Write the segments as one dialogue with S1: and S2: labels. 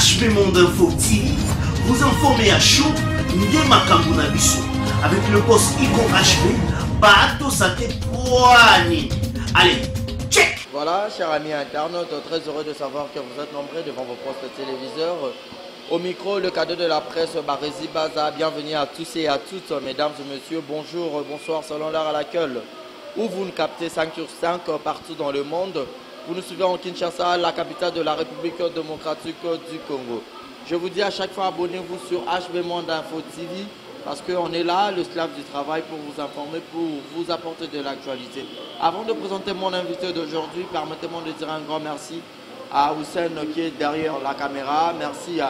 S1: HB Monde Info TV, vous informez à chaud, avec le boss Igo HB, Bato Sate Poani. Allez, check!
S2: Voilà, chers amis internautes, très heureux de savoir que vous êtes nombreux devant vos postes téléviseurs. Au micro, le cadeau de la presse, Barési Baza. Bienvenue à tous et à toutes, mesdames et messieurs. Bonjour, bonsoir, selon l'heure à laquelle où vous nous captez 5 sur 5 partout dans le monde. Vous nous suivez en Kinshasa, la capitale de la République démocratique du Congo. Je vous dis à chaque fois, abonnez-vous sur HB Monde Info TV parce qu'on est là, le slave du travail, pour vous informer, pour vous apporter de l'actualité. Avant de présenter mon invité d'aujourd'hui, permettez-moi de dire un grand merci à Hussein qui est derrière la caméra. Merci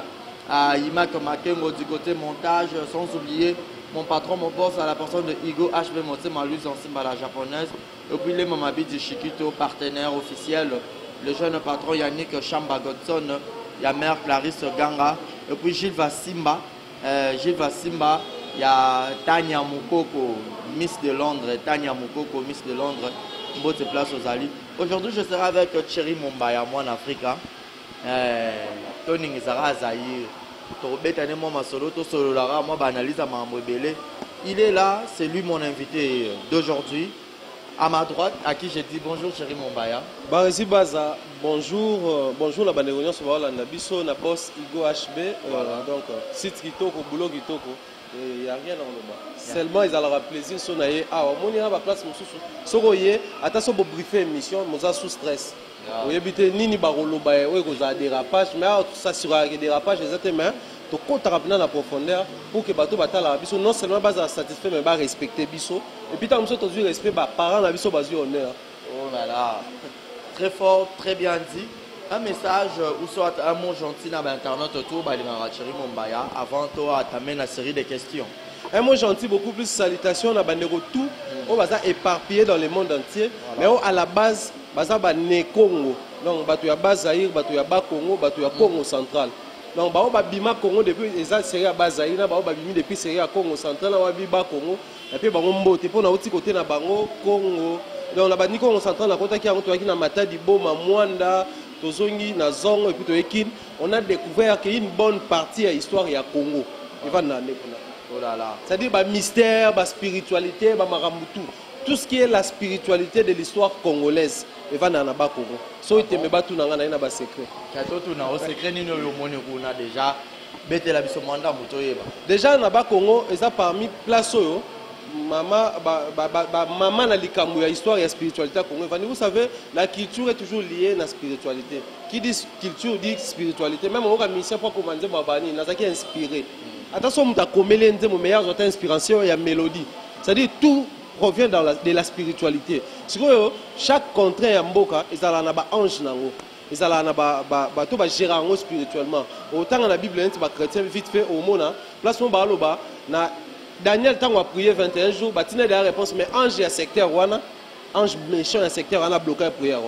S2: à Imak Makengo du côté montage, sans oublier mon patron, mon boss, à la personne de Igo HB Motema, lui en Simba la japonaise. Et puis les Mamabi du Chiquito, partenaire officiel, le jeune patron Yannick Chamba Godson, il y a mère Clarisse Ganga. Et puis Gilles Vassimba, il y a Tania Moukoko, Miss de Londres, Tania Moukoko, Miss de Londres, Mbote Place aux Ali. Aujourd'hui, je serai avec Thierry Mumbaya, moi en Afrique. Tony Ngizara Zahir. Il est là, c'est lui mon invité d'aujourd'hui. À ma droite, à qui j'ai dit bonjour Thierry Mumbaya.
S3: Barési Baza, bonjour, bonjour la Bandéonion sur la Nabiso, na boss Igo HB, donc site Kitoko, boulot Kitoko, il n'y a rien dans le bas. Seulement ils allaient plaisir, si on a on ira à la place, Soroye, attention pour briefer émission, nous avons sous stress. Vous avez ni barolo, vous avez des dérapages, mais ça sera des dérapages exactement. Donc, quand on a la profondeur, pour que bateau batala biso non seulement basa satisfait mais ba respecter biso et puis tant que tu respect ba parents la biso basu honneur.
S2: Oh là là. Très fort, très bien dit. Un message ou soit un mot gentil dans l'internet autour ba Thierry Mumbaya avant toi t'amener la série de questions.
S3: Un mot gentil, beaucoup plus salutation na bandero tout on va éparpillé dans le monde entier mais à la base basa ba né Congo. Donc bato ya base Zaïre, bato ya ba Congo, bato ya Congo central. Donc, Bima Congo depuis les séries à Bazaïna, Bimi depuis séries à Congo central, Biba Congo, et puis Bango, pour l'autre côté na Bango, Congo. Donc, la Bani Congo central, la côté qui a retrouvé na Matadi, Boma, Mwanda, Tozongi, na Zongo, et puis Toekin, on a découvert qu'il y a une bonne partie de l'histoire du Congo.
S2: Oh là là.
S3: C'est-à-dire, mystère, spiritualité, Maramutu. Tout ce qui est la spiritualité de l'histoire congolaise. Et va dans Naba Congo. So il te me bat tout dans un secret. Déjà Naba Congo, ils ont parmi place maman na likambo ya histoire et spiritualité Congo. Vous savez, la culture est toujours liée à la spiritualité. Qui dit culture dit spiritualité. Même au ministère pour commander Mabani, n'a qui inspiré. Attention, on a commis l'un de mes meilleures inspirations, il y a mélodie. C'est-à-dire tout provient de la spiritualité. Chaque contrée en Mboka, ils ont un ange. Ils ont un gérer spirituellement. Autant dans la Bible, les chrétiens vite fait au monde. Place mon baloba, Daniel tant a prié 21 jours, il a la réponse mais ange et secteur ange méchant et secteur on a bloqué la prière.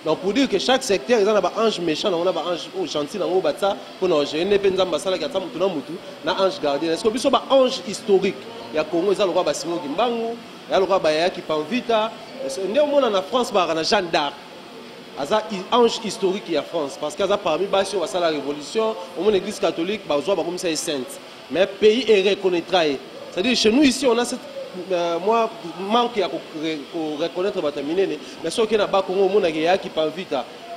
S3: Donc pour dire que chaque secteur ils ont un ange méchant, on a un ange gentil dans le bata pour nous gérer ne penza masala kata mutu na mutu na ange gardien. Est-ce que biso ba ange historique? Il y a Congo ils ont le roi Basimo Kimbangu. Il y a le roi Baya qui parle vite. Nous sommes en France, il y a un Jeanne d'Arc. Il y a un ange historique en France. Parce qu'il y a parmi la révolution, l'église catholique, il y a sainte. Mais le pays est reconnaîtra. C'est-à-dire chez nous ici, on a cette. Moi, manque à reconnaître les minés. Mais ce qui est là-bas, il y a qui parle vite.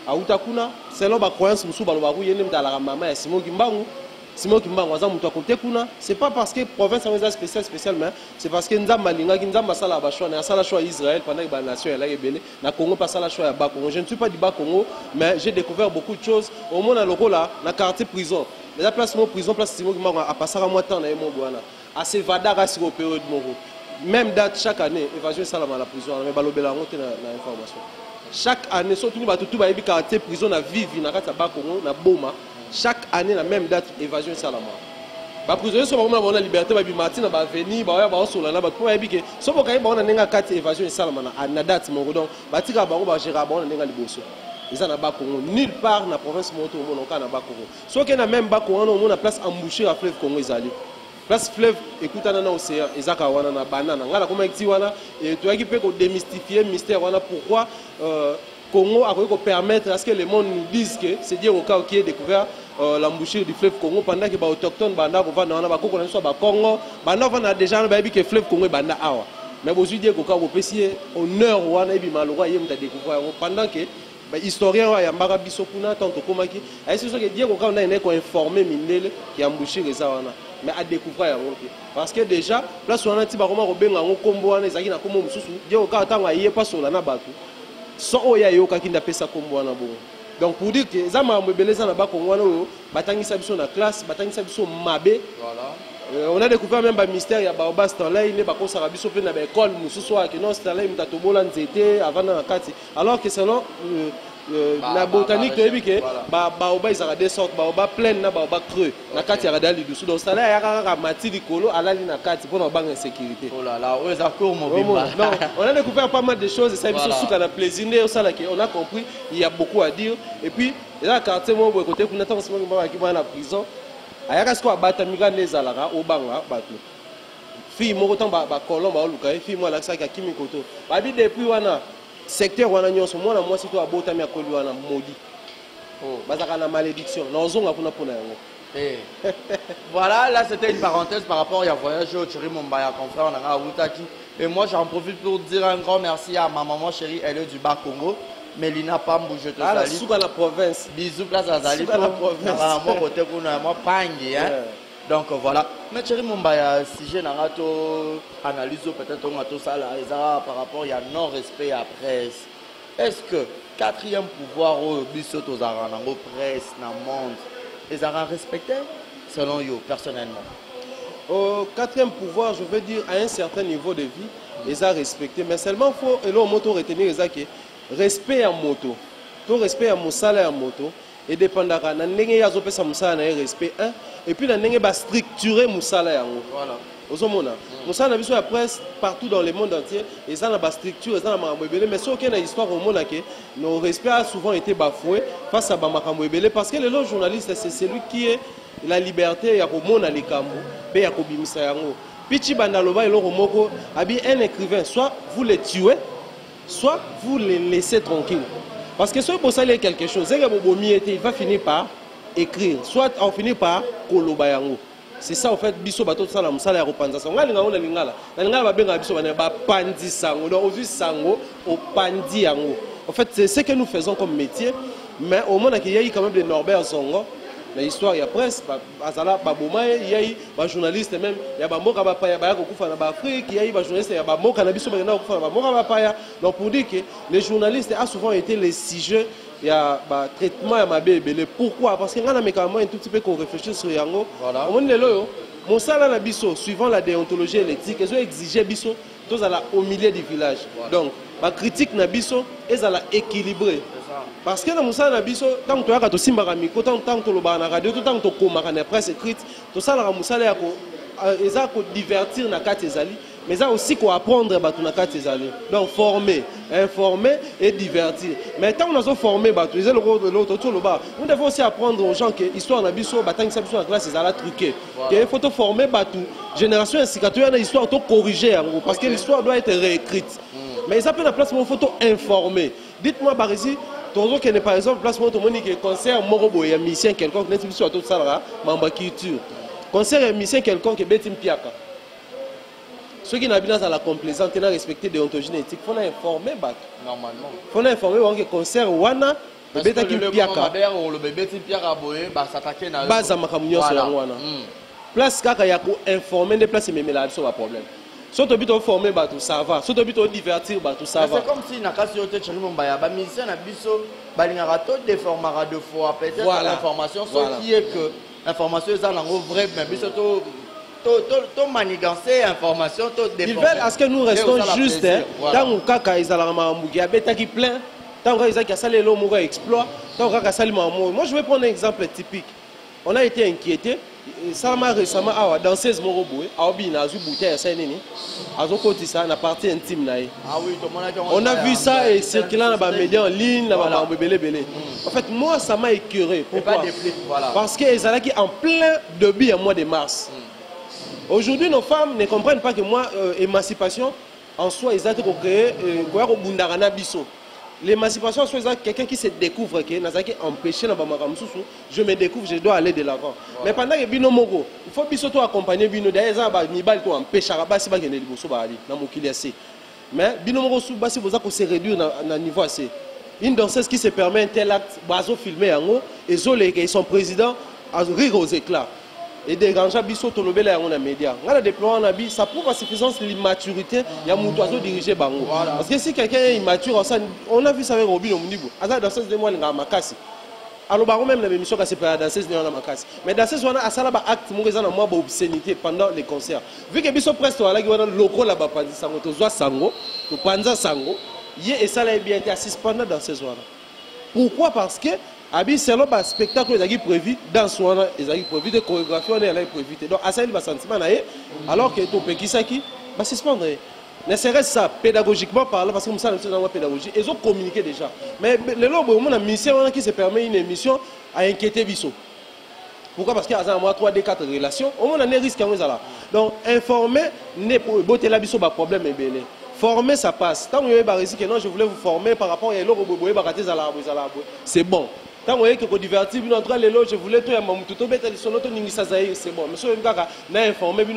S3: À Outakuna, selon la croyance, il y a la maman et Simon Kimbangu. Simon Kimbangu, c'est pas parce que la province est spéciale, mais c'est parce que nous avons un choix Israël pendant que la nation est là, le Congo passe à la choix à Bas-Congo. Je ne suis pas du Bas-Congo, mais j'ai découvert beaucoup de choses. Au monde, dans le quartier prison. Les places de prison, place Simon Kimbangu, à passer à moi temps, à se vadar sur le période de Moro. Même date, chaque année, évasion Salam à la prison, mais Balobela monte l'information. Chaque année, surtout, tout le quartier prison, à vivre, à Bas-Congo, à Boma. Chaque année, la même date, évasion Salama. Les prisonniers sont vraiment la liberté, ils sont venus, ils sont là, ils sont là, évasion Salama, à date, donc, ils sont ils sont nulle part dans la province de Congo. Soit qu'il y a même Congo, on a place embouchée à fleuve Congo. Place fleuve, écoute, on a l'océan, ils ont un banane. On a et tu as démystifier le mystère. Pourquoi Congo a permettre à ce que le monde nous dise que c'est dire au cas qui est découvert l'embouchure du fleuve Congo pendant que les autochtones banda ko vana na bakoko na so ba Congo banda vana déjà na ba bi que fleuve Congo banda awa mais aujourd'hui dire ko ka ko pesier honneur wana ebi maloko yem ta découvrir pendant que ba historien wa ya mbaka biso kuna tanto komaki ay c'est sûr que dire ko ka na ene ko informer mindele ki embouchure eza wana mais à découvrir parce que déjà place wana ti ba koma ko benga ngo kombo wana ezaki na kombo mususu dire ko ka tanga yé pas sur la na batu so oya yo ka kinda pesa kombo wana bon. Donc pour dire que ça m'a embelé ça là-bas qu'on voit nous, batangisa biso na classe, batangisa biso mabé. Voilà. On a découvert même un mystère, il y a Baobas Stanley, il n'est pas comme ça biso pe na ba école, nous ce soir que non Stanley mutatobola nzete avant na kati. Alors que selon la botanique de Ebike, Baobas ils ont des sortes, Baobas plein na Baobas creux, na kati ya radali dessous. Donc Stanley il y a mati dikolo ala li na kati pour na banque insécurité.
S2: Oh là là, ouais ça court mon bimba.
S3: Non, on a découvert pas mal de choses et ça biso sous kana plaisir ça là on a compris, il y a beaucoup à dire et puis là quartier moi côté qu'on attend ce moment qui va na prison. Ayaka sko abata miga nezalaka obanga bato. Fille moko tan ba kolon ba luka fille moi la saka kimi koto. Babi depuis wana secteur wana nyonso mwana mwasi to abota mi akoli wana modi. Oh, bazaka na malédiction. Na ozonga kuna pona yango.
S2: Eh. Voilà, là c'était une parenthèse par rapport à voyage au Thierry Mumbaya confrère on a Wutaki et moi j'en profite pour dire un grand merci à ma maman chérie, elle est du Bas Congo. Mélina Pambou, je te salue.
S3: Sous la province.
S2: Bisous, place à Zali.
S3: Sous la province.
S2: Mon côté, moi, Pangi. Donc voilà. Mais Thierry Mumbaya, si j'ai une analyse, peut-être on a tout ça là, par rapport il y a non-respect à presse. Est-ce que quatrième pouvoir au Bissot aux Aranango presse, dans le monde, ils ont respecté selon vous, personnellement?
S3: Au quatrième pouvoir, je veux dire, à un certain niveau de vie, ils ont respecté. Mais seulement, il faut, et là, on peut retenir les acquis. Respect à moto, tout respect à mon salaire à moto, et dépendant de n'engagez ya zopé sa musala respect un, et puis n'engagez pas structurer mon salaire. Voilà. Aux hommes mon salaire biso la presse partout dans le monde entier, et ça n'a pas structure, et ça n'a pas embelé, mais ce qui est histoire au monde que nos respects a souvent été bafoués face à Bamakambo embelé, parce que le journaliste c'est celui qui est la liberté ya ko mona les kambo, be ya ko bimisa yango. Pichi bandaloba et loromoko, abi un écrivain, soit vous le tuez. Soit vous les laissez tranquilles. Parce que si vous savez quelque chose, il va finir par écrire. Soit on finit par kolobayango. C'est ça en fait, biso bato ça la musala ya kopanza sango. Ngalinga ona lingala. Na lingala ba benga biso ba pandi sango. Donc aujourd'hui sango au pandi yango. En fait, c'est ce que nous faisons comme métier, mais au moins qu'il y a quand même des Norbert Zongo. L'histoire il y a presse, azala baboma il y a des journalistes même, il y a bamoka bapaya ba kokufa na Afrique, il y a des journalistes il y a bamoka na biso bakenda kokufa na bamoka bapaya. Donc pour dire que les journalistes ont souvent été les sujets il y a traitement à ma bébé. Pourquoi? Parce que ngana mécalement un tout petit peu qu'on réfléchit sur yango. Voilà. Au monde lelo mon sala na biso suivant la déontologie et l'éthique, ils ont exigé biso tous à la au milieu du village. Voilà. Donc ma critique na biso est à la équilibrée. Parce que dans mon sala na biso tant que tu as to simbaka miko tant que le na radio tant que komaka na presse écrite tout ça la musala ya ko eza ko divertir na kati ezali mais ça aussi ko apprendre batu na kati ezali. Donc former, informer et divertir. Mais tant on a formé batu ils l'autre tout le bas. On devait aussi apprendre aux gens que histoire na biso batang sa biso na classe ezala truqué. Que faut te former batu génération ainsi que tu as une histoire to corriger parce que l'histoire doit être réécrite. Mais ça peut la place mon photo informer. Dites-moi par ici toujours qu'il n'est par exemple place mon monde qui concert morobo et musicien quelqu'un qui n'est sur tout ça là mamba culture. Concert et musicien quelqu'un qui betim piaka. Ceux qui n'habitent dans la complaisance, qui n'ont respecté des déontologie éthique, il faut informer normalement. Il faut informer que concert wana beta qui piaka.
S2: Le bébé qui piaka boye ba s'attaquer na.
S3: Baza makamunyo sur wana. Place kaka ya ko informer des places mais là sur un problème. Si tu as formé, ça va. Si tu as divertir, ça va.
S2: C'est comme si na kasi yote Thierry Mumbaya, ba musicien na biso balingara to déformera deux fois peut-être l'information ce qui est que l'information est en vrai mais biso to manigancer information to déformer.
S3: Ils veulent à ce que nous restons juste tant kaka izala mambuki abeta qui plein tant que izaki asale lo moko exploit tant kaka sali mamu. Moi je vais prendre un exemple typique. On a été inquiété. Ça m'a récemment dans 16 Morobo, na partie intime. On a vu ça et circulant dans les médias en ligne. En fait, moi, ça m'a écœuré. Pourquoi? Parce qu'ils sont en plein début au mois de mars. Aujourd'hui, nos femmes ne comprennent pas que moi, émancipation, en soi, ils ont créé Bundarana Bisso. l'émancipation, c'est quelqu'un qui se découvre, qui est empêché dans je me découvre, je dois aller de l'avant. Mais pendant que Bino Mogo, il faut bien accompagner Bino. D'ailleurs, Nibal qui empêche à Rabasi, il y a des choses dans mon kiliasi. Mais Bino Mogo, si vous avez se réduire dans le niveau assez. Une danseuse qui se permet un tel acte, baso filmé en haut, et son président a rire aux éclats. Et déranger biso tolobele dans les médias. Ça prouve à suffisance l'immaturité. Il y a mon oiseau dirigé Bango. Parce que si quelqu'un est immature, on a vu ça avec Robin Omnibo. Azar danseuse de moi, il a makasi. Alors, bah, même la émission qui s'est fait danser, c'est un makasi. Mais dans ce soir, à ça, acte, mon raison, moi, obscénité pendant les concerts. Vu que biso presque, là, il y a un loco là-bas, sango, tu vois sango, tu panza sango. Et ça a bien été assis pendant dans ce soir. Pourquoi? Parce que c'est un spectacle qui est prévu dans ce soir, il est prévu de chorégraphie, il est prévu. Donc, à ça, il va sentir alors que tout qui va suspendre. Ne serait-ce ça pédagogiquement parlant, parce que nous sommes dans la pédagogie, ils ont communiqué déjà. Mais le lobo, on a une mission qui se permet une émission à inquiéter Bissot. Pourquoi? Parce qu'il y a 3-4 relations, on a un risque. Donc, informer, n'est pas beauté la Bissot, problème est belé. Former, ça passe. Tant que vous avez dit que non, je voulais vous former par rapport à l'eau, c'est bon. Tant que vous avez dit que vous divertissez, je voulais tout c'est bon. Monsieur Mkaka, n'a informé que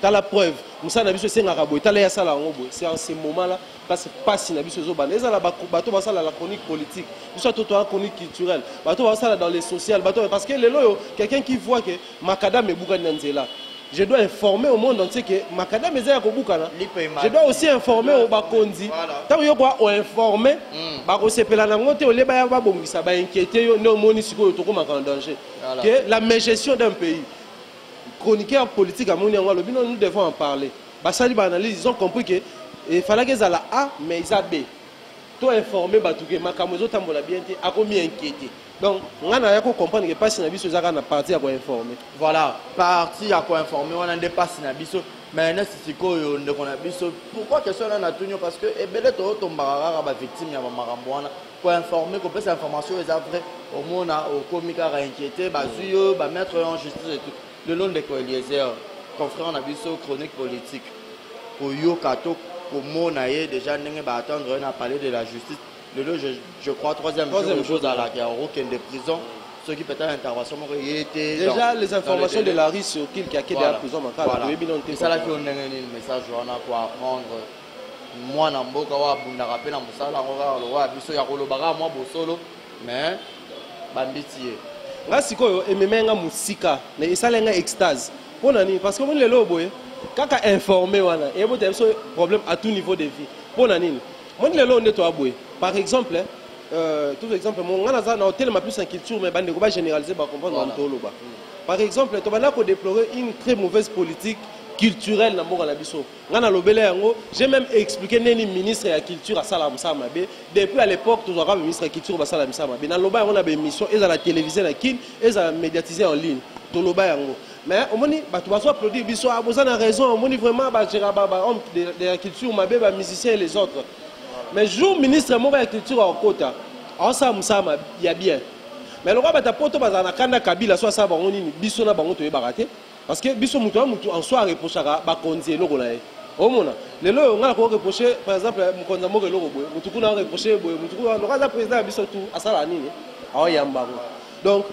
S3: t'as la preuve. C'est en ce moment-là, parce que pas si la chronique politique, la chronique culturelle, dans les sociales, parce que quelqu'un qui voit que Makadam est Bougananzela. Je dois informer au monde entier que Makadam est à Koboukana. Je dois aussi informer au Bakondi. Tant que vous informer, ça va inquiéter la gestion d'un pays. Chroniqueur politique à nous devons en parler. Ils ont compris qu'il fallait qu'ils aient la A, mais ils ont B. Tout informer, Makamozo Tambola bien été, a combien inquiété. Donc, on a compris que pas si Nabiso Zara n'a parti à quoi informer.
S2: Voilà, parti à quoi informer, on a dépassé Nabiso, mais c'est quoi on a Nabiso. Pourquoi question on a tenu? Parce que Ebele Toto Mbarara va victime à Maramboana pour informer qu'on peut cette information est vraie. Au monde au comique à inquiéter, Bazuyo, mettre en justice et tout. Le long des Eliezer, confrère Nabiso chronique politique. Pour Yo Kato, pour Monaye, déjà n'engagez pas attendre, on a parlé de la justice. Je crois, troisième chose à la guerre, aucun des prisons, ceux qui peut-être l'intervention
S3: déjà les informations de la RIS sur qui a quitté la prison,
S2: c'est ça là qu'on a un message pour apprendre. Moi, je suis un rappel dans le je suis un solo, mais banditier.
S3: Merci quoi, et même un musica, mais ça l'est extase. Parce que vous les lobos, quand informé, il y a un problème à tout niveau de vie. Pour nani, par exemple, tout exemple, on a tellement plus en culture, mais on va généraliser pour comprendre. Par exemple, on a déploré une très mauvaise politique culturelle dans la biso. J'ai même expliqué que le ministre de la culture à Salam Samabe. Depuis à l'époque, tout le ministre de la culture à Salam Samabe. Dans le bas, on a des émissions, et à la télévision, et à médiatiser en ligne. Tout le bas, mais on dit, tu vas applaudir, biso, vous avez raison, on dit vraiment, homme de la culture, les musiciens et les autres. Mais jour ministre de la culture en Kota, en Salam Samabe, il y a bien. Mais le roi, tu as pas de Kanda Kabila, soit ça, on dit, biso, na bango, tu es baraté. Parce que biso mutu en soi reproche à bakonzi logo na ye. Omona. Lelo on a reproché par exemple mukonza mo logo boy. Mutu kuna reproché boy. Mutu kuna le président biso tout asala nini. Aoyamba. Donc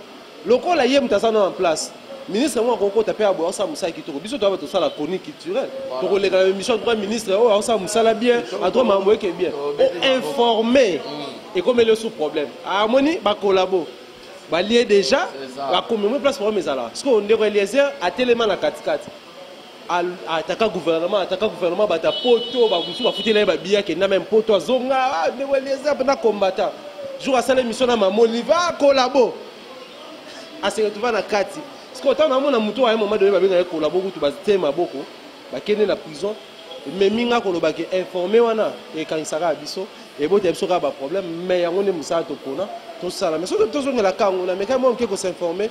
S3: loko la yem tasana en place. Ministre moi koko tapé à boy ça musa ki toko. Biso doit être ça la chronique culturelle. Toko les mission droit ministre oh ça musa la bien, à droit mambo que bien. Informer et comme le sous problème. Harmonie ba collabo. Balié déjà, la commune place pour mes alliés. Parce qu'on est réalisé à tellement la 4-4. Attaquer le gouvernement, bata poto, ba foutu les babia qui n'a même poto zonga, ne réalisé pendant combattant. Jour à ça l'émission na maman, il va collabo. À se retrouver na 4. Parce que tant na mon amuto à un moment donné ba bien collabo tout ba tema boko, ba kene na prison. Mais minga ko ba ke informer wana et quand il sera biso et bon tu as pas problème mais on est musa to kona. Tout ça là mais surtout toujours la on a mais quand même qui s'informer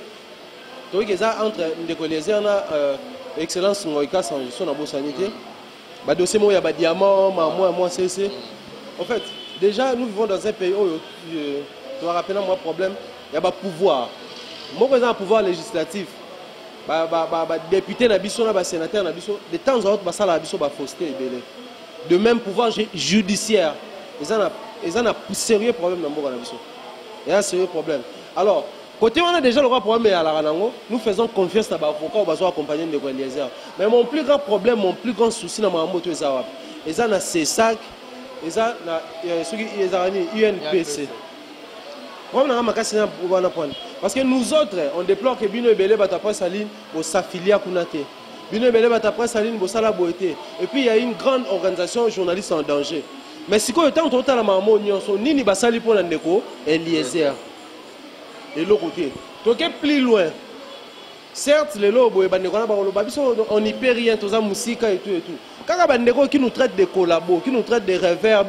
S3: donc ils entre des collègues on excellence ngoika sans gestion na bosanité ba dossier mo ya ba diamant moi c'est en fait déjà nous vivons dans un pays où tu vas rappeler moi problème il y a pas pouvoir moi présent pouvoir législatif ba député na biso na ba sénateur na biso de temps en temps ba sala biso ba fausseté belé de même pouvoir judiciaire. Ils ont un sérieux problème dans le monde. Il y a un sérieux problème. Alors, côté on a déjà le problème à la Ranango, nous faisons confiance à l'avocat ou à accompagner de Eliezer. Mais mon plus grand problème, mon plus grand souci dans ma moto, ils ont un CESAC, ils ont un UNPC. Parce que nous autres, on déplore que Bino Ebele Batapra Saline s'affilie à Kunate. Bino Ebele Batapra Saline Sala Boete. Et puis il y a une grande organisation journaliste en danger. Mais si on est en total à Mamon, Nini Basali pour l'Andeko, Eliezer. Et l'autre côté. Donc plus loin. Certes, les lobes, on n'y peut rien, tout ça, musique et tout et tout. Quand il y a des gens qui nous traitent de collabos, qui nous traitent de revers,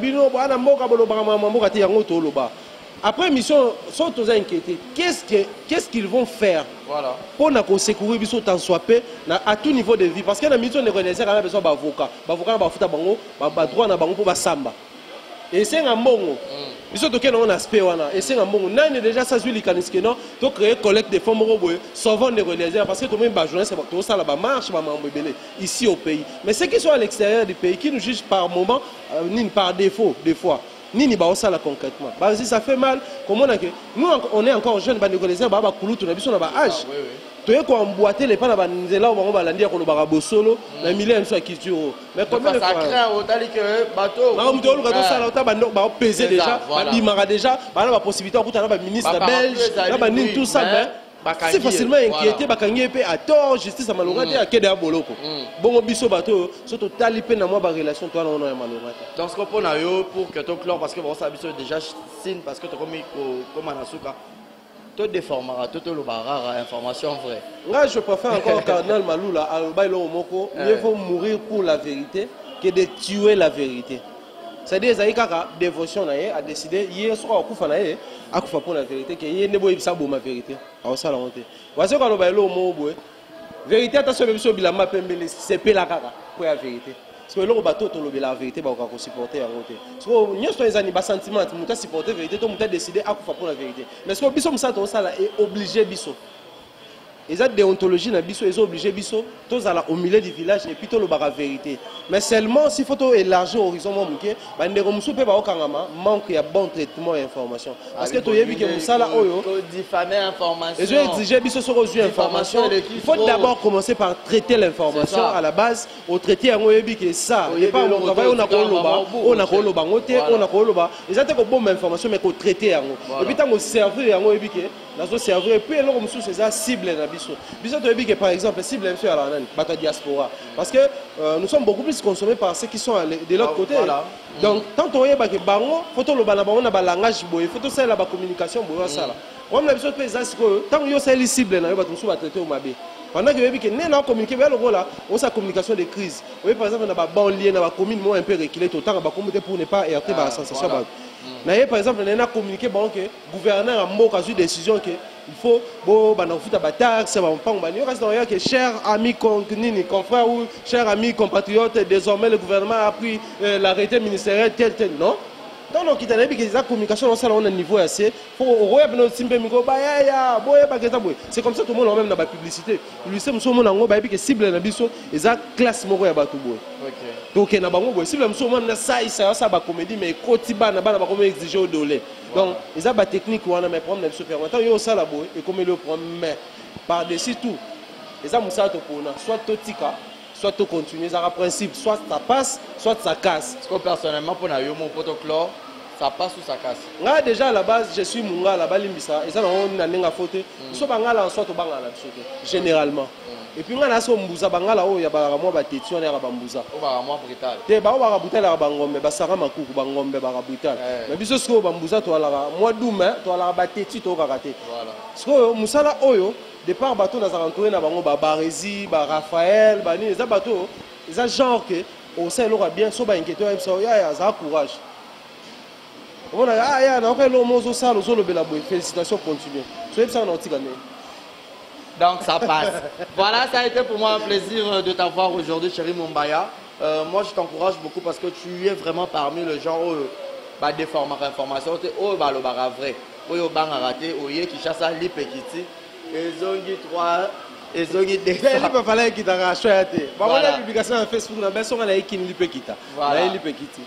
S3: après mission, sont tous inquiétés. Qu'est-ce qu'ils vont faire pour nous secourir à tout niveau de vie? Parce que la mission de renaissance, on a besoin d'avocats. L'avocat a droit pour samba. Et c'est un bon. Ils sont toqués dans un aspect. Et c'est un bon. Nous avons déjà ça sur les canisques. Nous avons créé collecte de fonds sauvant des renaissants. Parce que tout le monde c'est tout ça là marche ici au pays. Mais ceux qui sont à l'extérieur du pays, qui nous jugent par moment, par défaut, des fois. Nini ba osala concrètement. Si ça fait mal, comment nous on est encore jeunes, ba négocier ba kulutu na biso na ba âge. Toye ko emboîter les pas na ba nzela ba ba landia ko ba bosolo na milieu so culture. Mais comment
S2: ça craint autant que bateau.
S3: Na mto lu ka sala ta ba ba peser déjà, ba bimara déjà, ba na ba possibilité ko ta na ba ministre belge, na ba nin tout ça mais c'est facilement inquiété, bakangi pe à tort, justice à malorate à kede boloko. Bon biso bateau, surtout talipé na moi ba relation toi on a malorate.
S2: Donc ce qu'on peut yo pour que ton clan parce que bon ça biso déjà signe parce que tu comme anasuka. Tout déformera, tout le barara information vraie.
S3: Là je préfère encore cardinal Maloula à bailo moko, mieux vaut mourir pour la vérité que de tuer la vérité. C'est-à-dire que dévotion a décidé hier soir à Koufa pour la vérité que hier ne boit pas ma vérité. Alors ça la honte. Voici quand on va aller au mot vérité attention même sur bilama pembele c'est pas la cara pour la vérité. Parce que le bateau to la vérité ba ko supporter en honte. Parce que nous sommes des ba sentiment muta supporter vérité to muta décider à Koufa pour la vérité. Mais ce que biso msa to ça là est obligé biso. Ils ont déontologie na biso, ils sont obligés biso tous à au milieu du village et puis tout le la vérité. Mais seulement s'il faut élargir l'horizon momuke, ba ndeko musu pe ba okangama manque ya bon traitement et information. Parce que to yebi ke musala oyo
S2: diffamer information.
S3: Ils ont exigé biso sur aux information. Il faut d'abord commencer par traiter l'information à la base, au traiter en yebi que ça, et pas on travaille on a koloba ngote, on a koloba. Ils ont que bonne information mais qu'on traiter en. Et puis tant au servir en yebi que la servir et puis alors musu c'est ça cible na par exemple, cible à la diaspora. Parce que nous sommes beaucoup plus consommés par ceux qui sont de l'autre côté. Voilà. Donc, tant qu'on y a des bango, photo le langage, photo c'est la communication, tant que y a des cibles, on va traiter au mabé. Pendant que vous avez communiqué, on a communication de crise. Vous par exemple, on a des banlieues, on a des communes un peu reculées, pour ne pas heurter la sensation. Par exemple, on a communiqué que le gouverneur a pris une décision que il faut que chers amis confrères ou chers amis compatriotes, désormais le gouvernement a pris l'arrêté ministériel tel non. Donc, il y a des communications à un niveau assez. C'est comme ça que tout le monde a même dans la publicité. Il sait que tout le monde a cible dans la classe. Donc, il y a des cible ça comédie, mais quotidien, il exiger au dolé. Donc, il y a des techniques qui ont des problèmes de supermarché. Il y a ça et comme il le prend, mais par-dessus tout, il y a soit totika. Soit tu continues, ça a un principe, soit ça passe, soit ça casse.
S2: Parce que personnellement, pour mon protocole, ça passe ou ça casse?
S3: Là, déjà à la base, je suis Munga, là-bas, Limbisa, et ça, on a un faute. Ils sont bangala en soit au bangala, généralement. Et puis, on a un mbouza bangala, il y a un mois de tétion, il y a un mbouza.
S2: On va avoir brutal.
S3: Il y a un brutal à Bangombe, mais ça rame à coup, Bangombe, brutal. Mais bis ce que mbouza, tu as la mois d'août, tu as la tétion, tu as raté. Voilà. Parce que Moussala Oyo, départ bateau dans un entouré na bango Barési, Raphaël, bani les bateaux, les genre que au sein l'aura bien so ba inquiété ça ya ça courage. On a ya na ko lo mozo ça lo solo bela boy félicitations continuer. So ça on a gagné.
S2: Donc ça passe. Voilà, ça a été pour moi un plaisir de t'avoir aujourd'hui chéri Mumbaya. Moi je t'encourage beaucoup parce que tu es vraiment parmi le genre bah déformer information, oh bah le bara vrai. Oyo banga raté, oye qui chasse à lipekiti. Et zongi 3 Et Zogi
S3: Il va falloir qu'il t'arrache. Voilà. La publication sur Facebook, on a besoin de quitter.
S2: Voilà.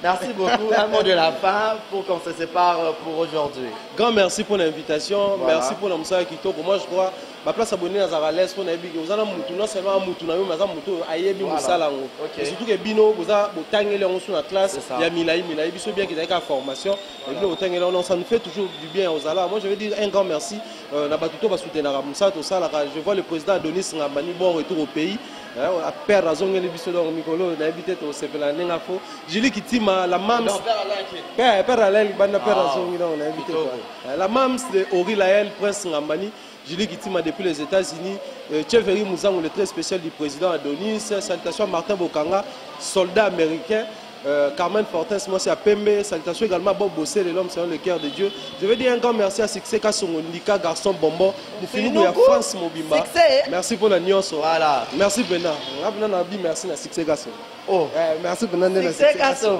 S2: Merci beaucoup. Un mot de la fin pour qu'on se sépare pour aujourd'hui.
S3: Grand merci pour l'invitation. Voilà. Merci pour l'ambiance qui Pour moi, je crois ma place abonnée à Zarales pour Nabi. Vous avez non seulement Moutou, mais vous avez Ayebi Moussala. Surtout que Bino, vous avez Botangé sur la classe. Il y a Milaï, ils bien qu'il y ait une formation. Ça nous fait toujours du bien aux Zala. Moi, je veux dire un grand merci. Je vois le président Adonis Ngambani, bon retour au pays. La père a zoné les bisous dans le micro, on a évité de se faire la nengafo. J'ai dit qu'il la mams. Père Alain, bande père a zoné, on a évité. La mams de Ori Laël, prince Ngambani. J'ai dit qu'il depuis les États-Unis. Tcheveri Mouzang, le très spécial du président Adonis. Salutations à Martin Bokanga, soldat américain. Carmen Fortin, moi c'est à Pembe. Salutations également à Bob Bossé, l'homme selon le cœur de Dieu. Je veux dire un grand merci à Succès Kassongondika, garçon bonbon. Nous finissons à France Mobimba. Merci pour la nuance.
S2: Voilà.
S3: Merci Bernard. Merci à Succès Kasson. Oh, merci Bernard.
S2: Succès Kasson.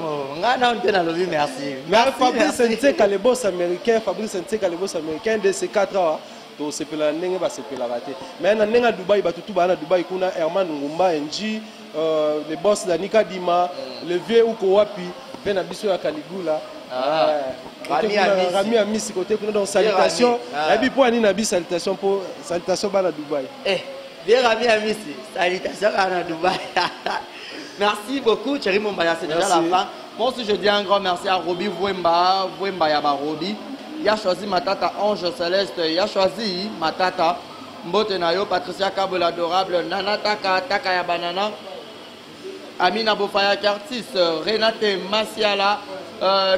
S2: Merci.
S3: Fabrice Sente, le boss américain. Fabrice Sente, le boss américain de ces 4 ans. C'est pour la nenga, c'est pour la rater. Mais à Dubaï, tout à Dubaï, on a Herman Ngumba, NG. Le boss d'Anika Dima, le vieux Ukowapi, Ben Abisso à Caligula, Rami Amis, côté donc salutations. Et puis pour Anina Abi, salutations pour salutations à Dubaï.
S2: Vieux Rami Amis, salutations à Dubaï. Merci beaucoup, Thierry Mombaya, c'est déjà la fin. Moi aussi, je dis un grand merci à Roby Vouemba, Yaba Roby. Il a choisi ma tata Ange Céleste, il a choisi ma tata Mbotenayo, Patricia Cabo l'adorable, Nana Taka ya Banana. Amina Bofaya Kartis, Renate Masiala,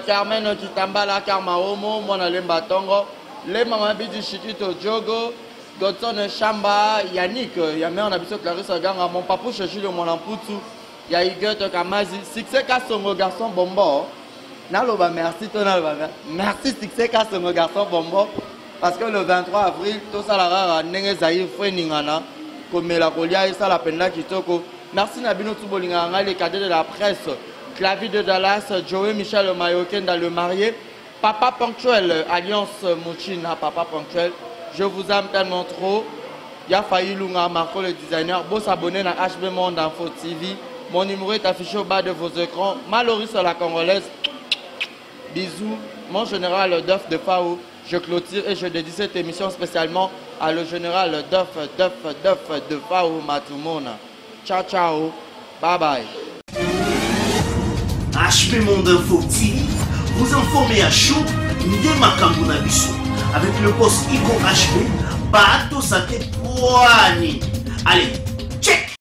S2: Carmen Kitambala, Karma Homo, Mona Lemba Tongo, les Mama Bidi Chitito Diogo, Godson Chamba, Yannick, Yamé on a besoin de Clarisse Ganga, mon papou Chechilo Molamputu, Yaïguet Kamazi, Succès Kassongo garçon bonbon. Naloba merci, merci Succès Kassongo garçon bonbon, parce que le 23 avril, tout ça la rare, Nenge Zaïr Freningana, comme la Kolia et ça la Penda Kitoko. Merci Nabino Toubolinganga, les cadets de la presse, Clavi de Dallas, Joey Michel Mayoken dans le marié, Papa Ponctuel, Alliance Mouchina, Papa Ponctuel, je vous aime tellement trop. Yafaï Lunga, Marco le designer, beau s'abonner à HB Monde Info TV. Mon numéro est affiché au bas de vos écrans. Maloris la Congolaise, bisous. Mon général Duff de Fao, je clôture et je dédie cette émission spécialement à le général Duff de Fao Matumona. Ciao, ciao. Bye bye.
S1: HB Monde Info TV, vous informez à chaud, Ndema Kambuna Bissou, avec le poste Iko HB, Bato Sate Poani. Allez,